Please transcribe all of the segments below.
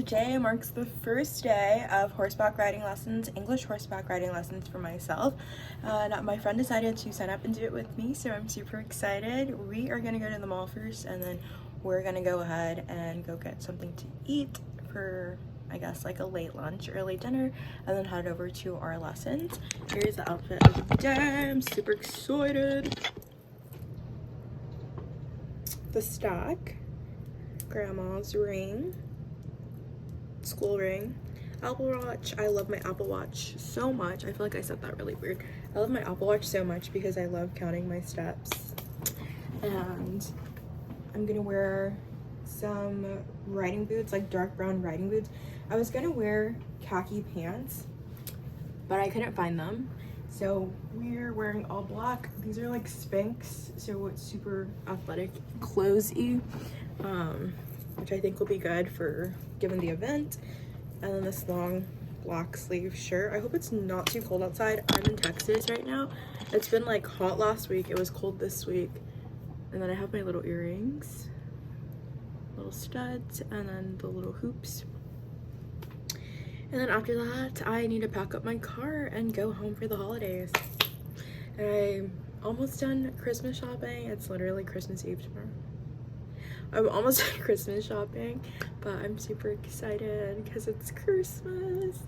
today marks the first day of horseback riding lessons, English horseback riding lessons for myself. And my friend decided to sign up and do it with me, so I'm super excited. We are gonna go to the mall first, and then we're gonna go ahead and go get something to eat for, I guess, like a late lunch or late dinner, and then head over to our lessons. Here's the outfit of the day. I'm super excited. The stack, grandma's ring, school ring, Apple Watch. I love my Apple Watch so much. I feel like I said that really weird. I love my Apple Watch so much because I love counting my steps. And I'm gonna wear some riding boots, like dark brown riding boots. I was gonna wear khaki pants, but I couldn't find them. So we're wearing all black. These are like Spanx, so it's super athletic, clothes-y, which I think will be good for given the event. And then this long black sleeve shirt. I hope it's not too cold outside. I'm in Texas right now. It's been like hot last week. It was cold this week. And then I have my little earrings, little studs, and then the little hoops. And then after that, I need to pack up my car and go home for the holidays. And I'm almost done Christmas shopping. It's literally Christmas Eve tomorrow. I'm almost done Christmas shopping, but I'm super excited because it's Christmas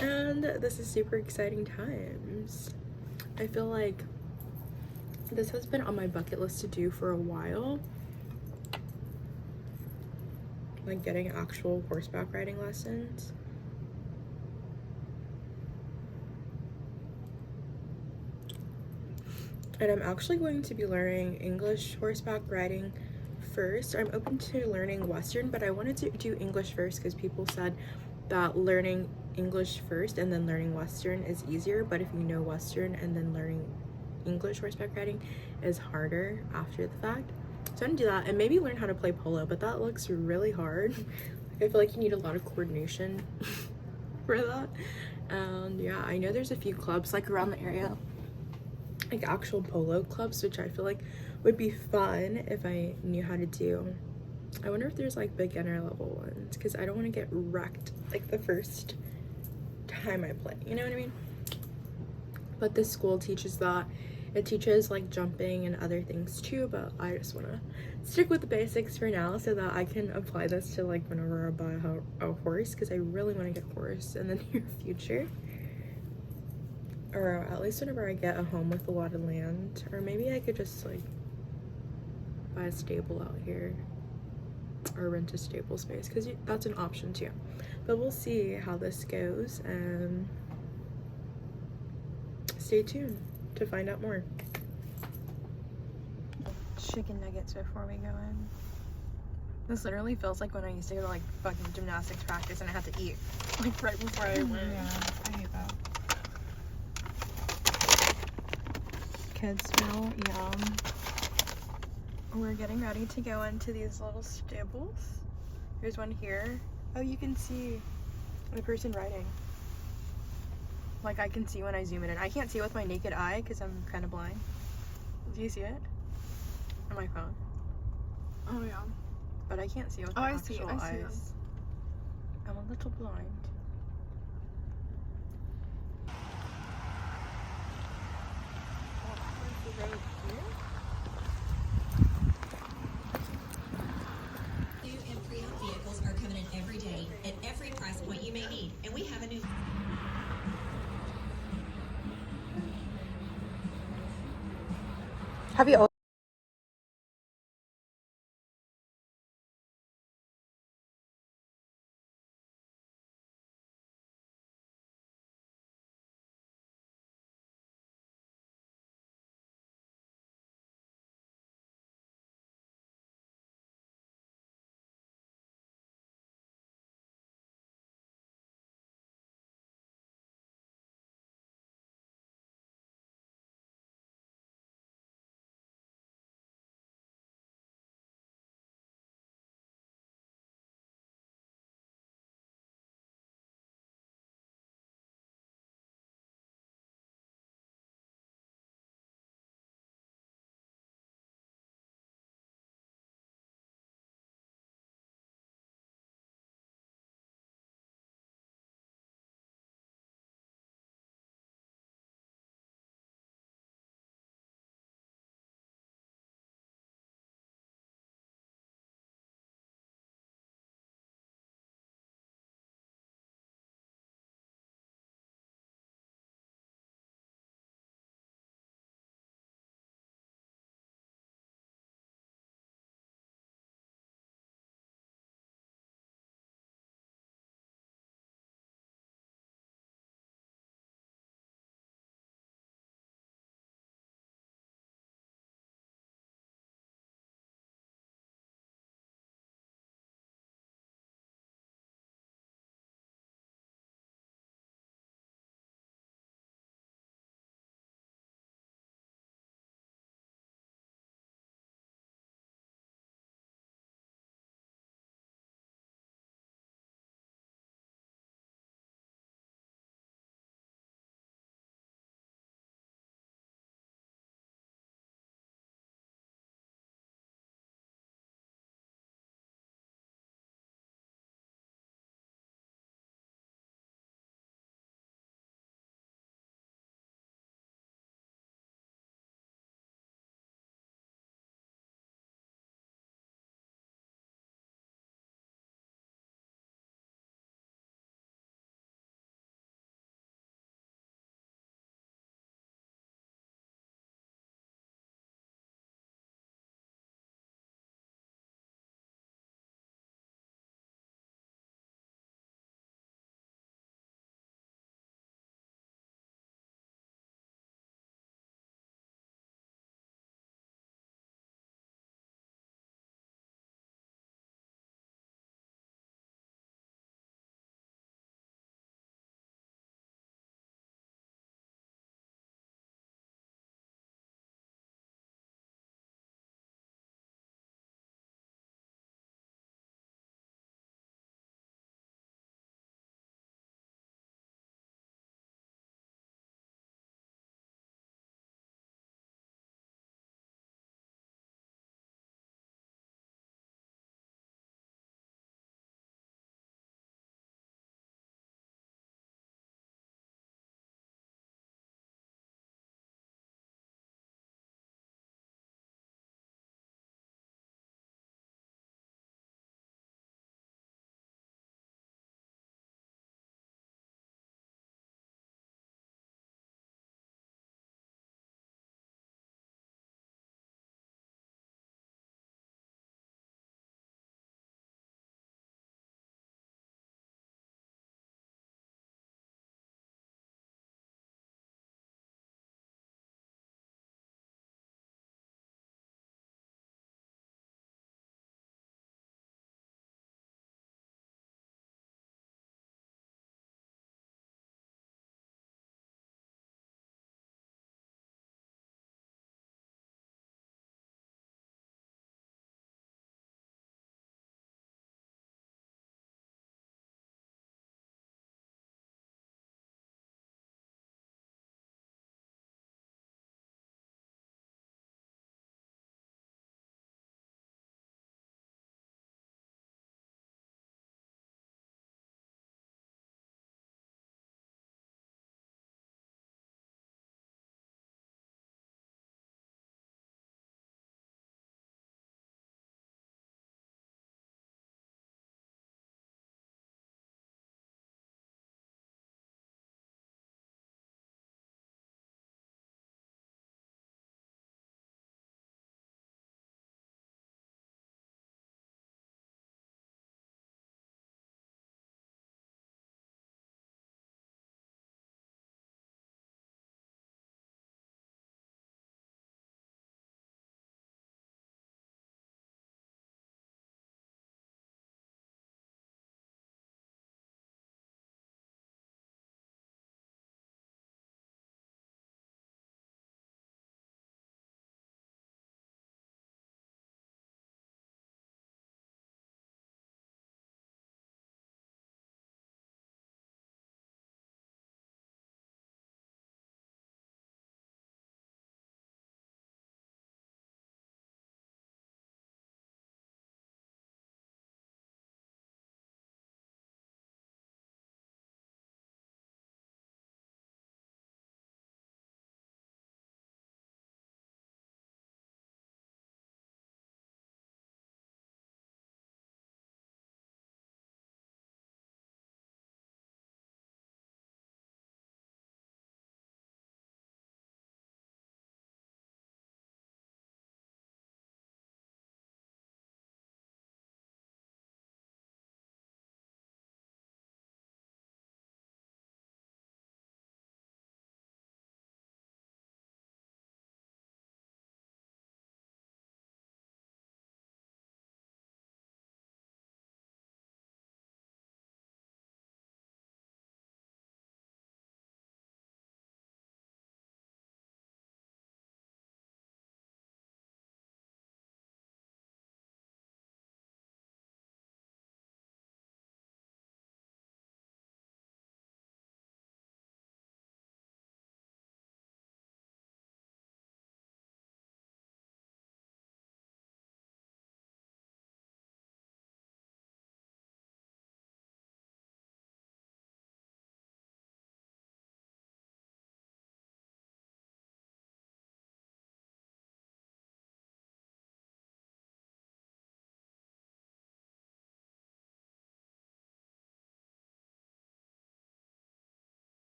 and this is super exciting times. I feel like this has been on my bucket list to do for a while, like getting actual horseback riding lessons. And I'm actually going to be learning English horseback riding first. I'm open to learning Western, but I wanted to do English first because people said that learning English first and then learning Western is easier, but if you know Western and then learning English horseback riding is harder after the fact. So I'm gonna do that and maybe learn how to play polo, but that looks really hard. I feel like you need a lot of coordination for that. And yeah, I know there's a few clubs like around the area, like actual polo clubs, which I feel like would be fun if I knew how to do. I wonder if there's like beginner level ones because I don't want to get wrecked like the first time I play, you know what I mean? But this school teaches that. It teaches like jumping and other things too, but I just want to stick with the basics for now so that I can apply this to like whenever I buy a horse, because I really want to get a horse in the near future. Or at least whenever I get a home with a lot of land. Or maybe I could just like buy a stable out here or rent a stable space, because that's an option too. But we'll see how this goes and stay tuned to find out more. Chicken nuggets before we go in. This literally feels like when I used to go to like fucking gymnastics practice and I had to eat like right before I went. Yeah, I hate that. Kids meal, yum. We're getting ready to go into these little stables. There's one here. Oh, you can see the person riding. Like I can see when I zoom in. I can't see with my naked eye because I'm kind of blind. Do you see it? On my phone. Oh yeah. But I can't see with my actual I see eyes. I'm a little blind. New and pre-owned vehicles are coming in every day at every price point you may need, and we have a new. Have you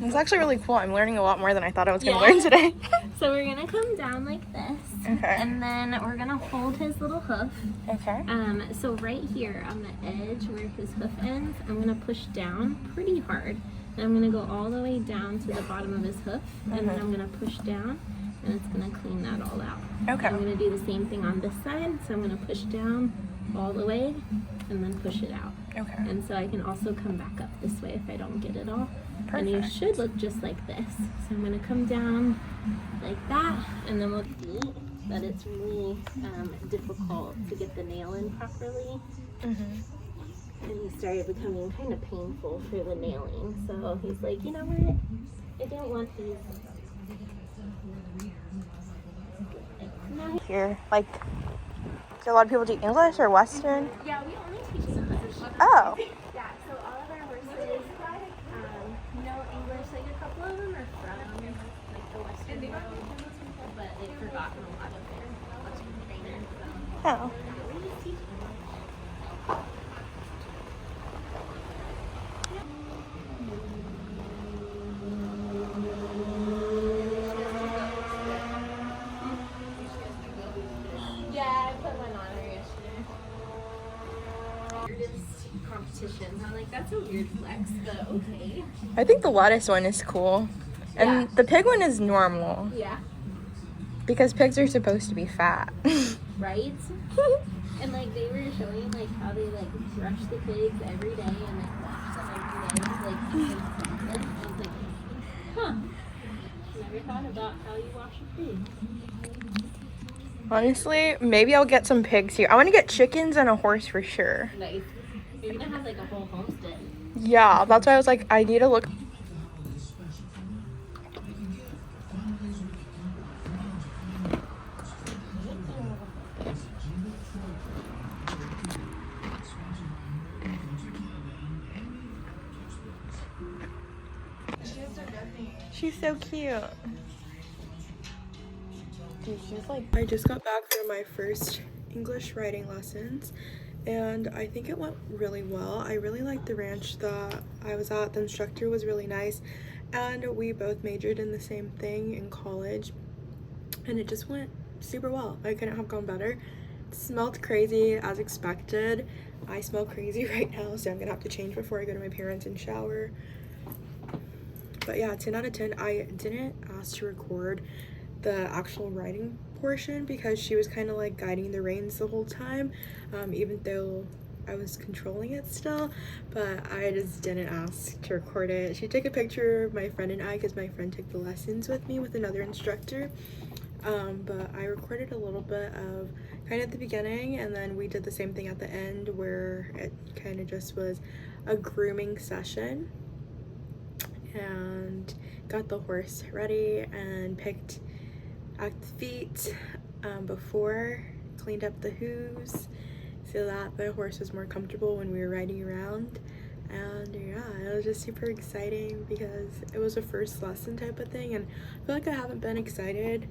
It's actually really cool. I'm learning a lot more than I thought I was going to Yeah. learn today. So we're gonna come down like this. Okay. And then we're gonna hold his little hoof. Okay. So right here on the edge where his hoof ends, I'm gonna push down pretty hard. And I'm gonna go all the way down to the bottom of his hoof. And then I'm gonna push down and it's gonna clean that all out. Okay. I'm gonna do the same thing on this side. So I'm gonna push down all the way and then push it out. Okay. And so I can also come back up this way if I don't get it all. Perfect. And you should look just like this. So I'm gonna come down like that, and then we'll see that it's really difficult to get the nail in properly. And he started becoming kind of painful for the nailing. So he's like, you know what? I didn't want these. Here, like, do a lot of people do English or Western? Yeah, we only teach English. Oh. Yeah, so all of our horses know English. Like a couple of them are from like the Western world, but they've forgotten a lot of their Western trainers. So Oh. we just teach Yeah, I put mine on her yesterday. Weirdest competitions. I'm like, that's a weird flex, but okay. I think the lettuce one is cool. And Yeah. the pig one is normal. Yeah. Because pigs are supposed to be fat. Right? And like they were showing like how they like brush the pigs every day and like wash them every day. Like I was like, huh. Never thought about how you wash a pig. Honestly, maybe I'll get some pigs here. I want to get chickens and a horse for sure. Nice. You're gonna have like a whole homestead. Yeah, that's why I was like, I need to look. She's so cute. Dude, she's like. I just got back from my first English writing lessons, and I think it went really well. I really liked the ranch that I was at. The instructor was really nice, and we both majored in the same thing in college, and it just went super well. I couldn't have gone better. It smelled crazy as expected. I smell crazy right now, so I'm gonna have to change before I go to my parents and shower. But yeah, 10 out of 10. I didn't ask to record the actual writing portion because she was kind of like guiding the reins the whole time, even though I was controlling it still, but I just didn't ask to record it. She took a picture of my friend and I because my friend took the lessons with me with another instructor, but I recorded a little bit of kind of at the beginning, and then we did the same thing at the end where it kind of just was a grooming session, and got the horse ready and picked out the feet before, cleaned up the hooves so that the horse was more comfortable when we were riding around. And yeah, it was just super exciting because it was a first lesson type of thing, and I feel like I haven't been excited.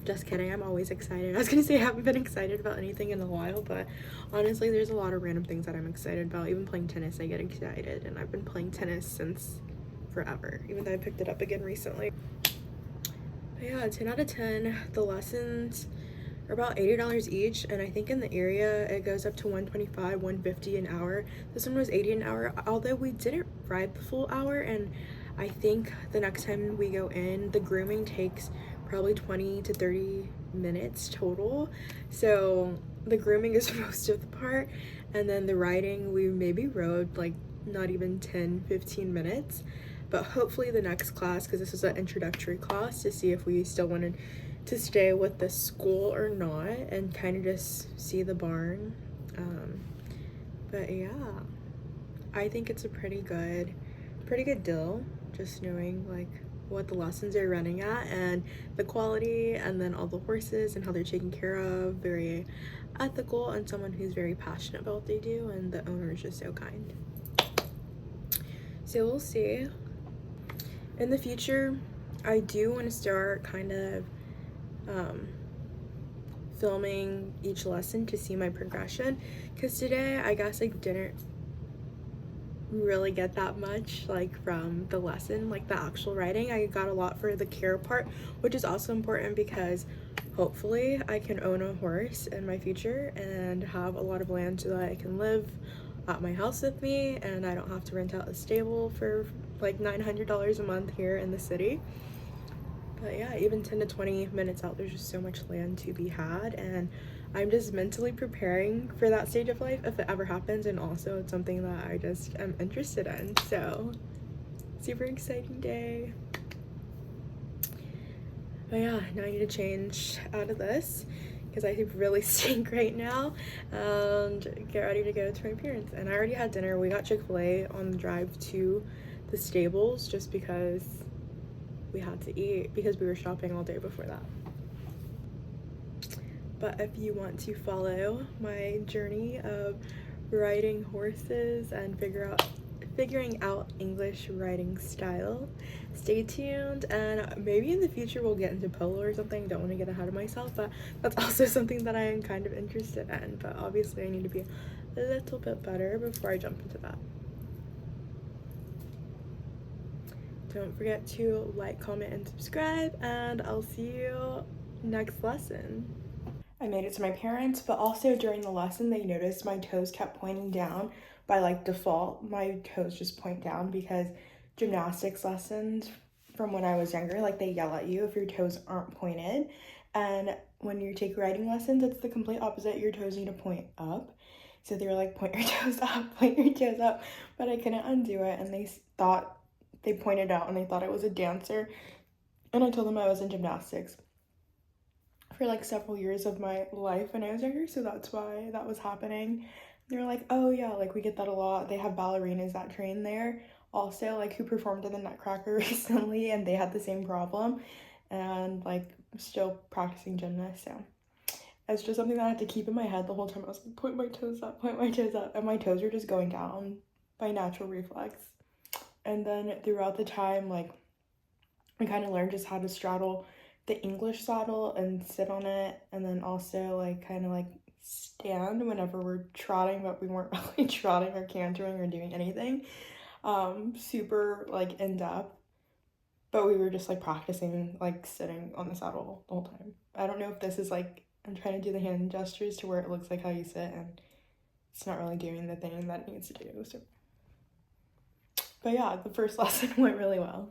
Just kidding, I'm always excited. I was gonna say I haven't been excited about anything in a while, but honestly there's a lot of random things that I'm excited about. Even playing tennis I get excited, and I've been playing tennis since forever, even though I picked it up again recently. But yeah, 10 out of 10. The lessons are about $80 each, and I think in the area it goes up to $125, $150 an hour. This one was $80 an hour, although we didn't ride the full hour, and I think the next time we go in, the grooming takes probably 20 to 30 minutes total. So the grooming is most of the part, and then the riding, we maybe rode like not even 10-15 minutes. But hopefully the next class, because this is an introductory class, to see if we still wanted to stay with the school or not, and kind of just see the barn. But yeah, I think it's a pretty good deal, just knowing like what the lessons are running at and the quality, and then all the horses and how they're taken care of. Very ethical, and someone who's very passionate about what they do, and the owner is just so kind. So we'll see. In the future, I do want to start kind of filming each lesson to see my progression, because today I guess I didn't really get that much like from the lesson, like the actual riding. I got a lot for the care part, which is also important because hopefully I can own a horse in my future and have a lot of land so that I can live at my house with me and I don't have to rent out a stable for like $900 a month here in the city. But yeah, even 10 to 20 minutes out, there's just so much land to be had, and I'm just mentally preparing for that stage of life if it ever happens, and also it's something that I just am interested in. So, super exciting day. But yeah, now I need to change out of this because I really stink right now and get ready to go to my parents. And I already had dinner. We got Chick-fil-A on the drive to the stables just because we had to eat because we were shopping all day before that. But if you want to follow my journey of riding horses and figuring out English riding style, stay tuned, and maybe in the future we'll get into polo or something. Don't want to get ahead of myself, but that's also something that I am kind of interested in, but obviously I need to be a little bit better before I jump into that. Don't forget to like, comment, and subscribe, and I'll see you next lesson. I made it to my parents, but also during the lesson, they noticed my toes kept pointing down. By like default, my toes just point down because gymnastics lessons from when I was younger, like they yell at you if your toes aren't pointed. And when you take riding lessons, it's the complete opposite. Your toes need to point up. So they were like, point your toes up, point your toes up. But I couldn't undo it, and they pointed out and they thought I was a dancer. And I told them I was in gymnastics for like several years of my life when I was younger, so that's why that was happening. They're like, oh yeah, like we get that a lot. They have ballerinas that train there also, like who performed in the Nutcracker recently, and they had the same problem, and like still practicing gymnasts. So it's just something that I had to keep in my head the whole time. I was like, point my toes up, point my toes up, and my toes were just going down by natural reflex. And then throughout the time, like I kind of learned just how to straddle the English saddle and sit on it, and then also like kind of like stand whenever we're trotting, but we weren't really trotting or cantering or doing anything super like in depth, but we were just like practicing like sitting on the saddle the whole time. I don't know if this is like, I'm trying to do the hand gestures to where it looks like how you sit, and it's not really doing the thing that it needs to do. So, but yeah, the first lesson went really well.